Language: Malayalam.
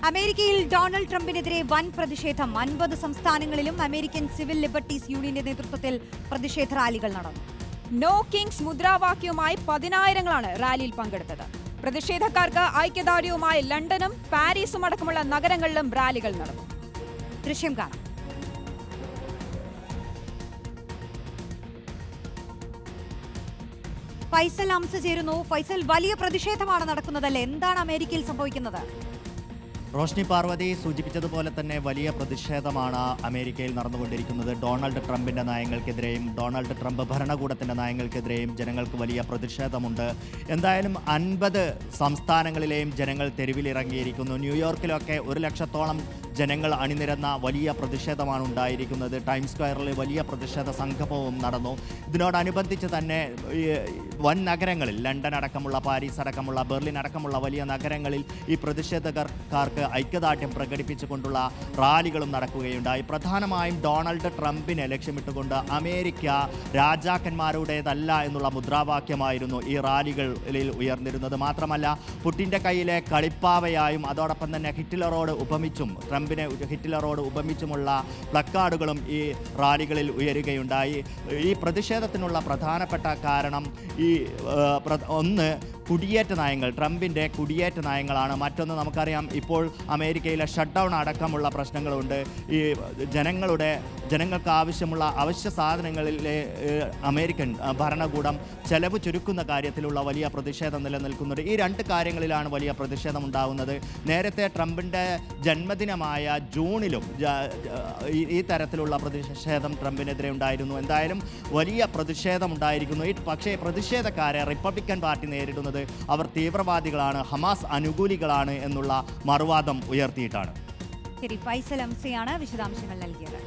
അമേരിക്കയിൽ ഡൊണാൾഡ് ട്രംപിനെതിരെ വൻ പ്രതിഷേധം. 50 സംസ്ഥാനങ്ങളിലും അമേരിക്കൻ സിവിൽ ലിബർട്ടീസ് യൂണിയന്റെ നേതൃത്വത്തിൽ പ്രതിഷേധ റാലികൾ നടന്നു. നോ കിങ്സ് മുദ്രാവാക്യവുമായി പതിനായിരങ്ങളാണ് റാലിയിൽ പങ്കെടുത്തത്. പ്രതിഷേധക്കാർക്ക് ഐക്യദാർഢ്യവുമായി ലണ്ടനും പാരീസും അടക്കമുള്ള നഗരങ്ങളിലും റാലികൾ നടന്നു. ദൃശ്യം കാണാം. ഫൈസൽ അംസ ചേരുന്നു. ഫൈസൽ, വലിയ പ്രതിഷേധമാണ് നടക്കുന്നതല്ലേ? എന്താണ് അമേരിക്കയിൽ സംഭവിക്കുന്നത്? റോഷ്നി പാർവതി സൂചിപ്പിച്ചതുപോലെ തന്നെ വലിയ പ്രതിഷേധമാണ് അമേരിക്കയിൽ നടന്നുകൊണ്ടിരിക്കുന്നത്. ഡൊണാൾഡ് ട്രംപിൻ്റെ നയങ്ങൾക്കെതിരെയും ഡൊണാൾഡ് ട്രംപ് ഭരണകൂടത്തിൻ്റെ നയങ്ങൾക്കെതിരെയും ജനങ്ങൾക്ക് വലിയ പ്രതിഷേധമുണ്ട്. എന്തായാലും 50 സംസ്ഥാനങ്ങളിലെയും ജനങ്ങൾ തെരുവിലിറങ്ങിയിരിക്കുന്നു. ന്യൂയോർക്കിലൊക്കെ 1 ലക്ഷത്തോളം ജനങ്ങൾ അണിനിരന്ന വലിയ പ്രതിഷേധമാണ് ഉണ്ടായിരിക്കുന്നത്. ടൈംസ് സ്ക്വയറിൽ വലിയ പ്രതിഷേധ സംഗമവും നടന്നു. ഇതിനോടനുബന്ധിച്ച് തന്നെ വൻ നഗരങ്ങളിൽ, ലണ്ടൻ അടക്കമുള്ള, പാരീസ് അടക്കമുള്ള, ബെർലിൻ അടക്കമുള്ള വലിയ നഗരങ്ങളിൽ ഈ പ്രതിഷേധക്കാർക്ക് ഐക്യദാർഢ്യം പ്രകടിപ്പിച്ചുകൊണ്ടുള്ള റാലികളും നടക്കുകയുണ്ടായി. പ്രധാനമായും ഡൊണാൾഡ് ട്രംപിനെ ലക്ഷ്യമിട്ടുകൊണ്ട് അമേരിക്ക രാജാക്കന്മാരുടേതല്ല എന്നുള്ള മുദ്രാവാക്യമായിരുന്നു ഈ റാലികളിൽ ഉയർന്നിരുന്നത്. മാത്രമല്ല, പുടിൻ്റെ കയ്യിലെ കളിപ്പാവയായും അതോടൊപ്പം തന്നെ ഹിറ്റ്ലറോട് ഉപമിച്ചുമുള്ള പ്ലക്കാർഡുകളും ഈ റാലികളിൽ ഉയരുകയുണ്ടായി. ഈ പ്രതിഷേധത്തിനുള്ള പ്രധാനപ്പെട്ട കാരണം ഒന്ന് കുടിയേറ്റ നയങ്ങൾ, ട്രംപിൻ്റെ കുടിയേറ്റ നയങ്ങളാണ്. മറ്റൊന്ന്, നമുക്കറിയാം ഇപ്പോൾ അമേരിക്കയിലെ ഷട്ട് ഡൗൺ അടക്കമുള്ള പ്രശ്നങ്ങളുണ്ട്. ഈ ജനങ്ങൾക്ക് ആവശ്യമുള്ള അവശ്യ സാധനങ്ങളിലെ അമേരിക്കൻ ഭരണകൂടം ചെലവ് ചുരുക്കുന്ന കാര്യത്തിലുള്ള വലിയ പ്രതിഷേധം നിലനിൽക്കുന്നുണ്ട്. ഈ 2 കാര്യങ്ങളിലാണ് വലിയ പ്രതിഷേധം ഉണ്ടാകുന്നത്. നേരത്തെ ട്രംപിൻ്റെ ജന്മദിനമായ ജൂണിലും ഈ തരത്തിലുള്ള പ്രതിഷേധം ട്രംപിനെതിരെ ഉണ്ടായിരുന്നു. എന്തായാലും വലിയ പ്രതിഷേധം ഉണ്ടായിരിക്കുന്നു. പക്ഷേ പ്രതിഷേധക്കാരെ റിപ്പബ്ലിക്കൻ പാർട്ടി നേരിടുന്നത് അവർ തീവ്രവാദികളാണ്, ഹമാസ് അനുകൂലികളാണ് എന്നുള്ള മറുവാദം ഉയർത്തിയിട്ടാണ്. ശരി, ഫൈസൽ അംസയാണ് വിശദാംശങ്ങൾ നൽകിയത്.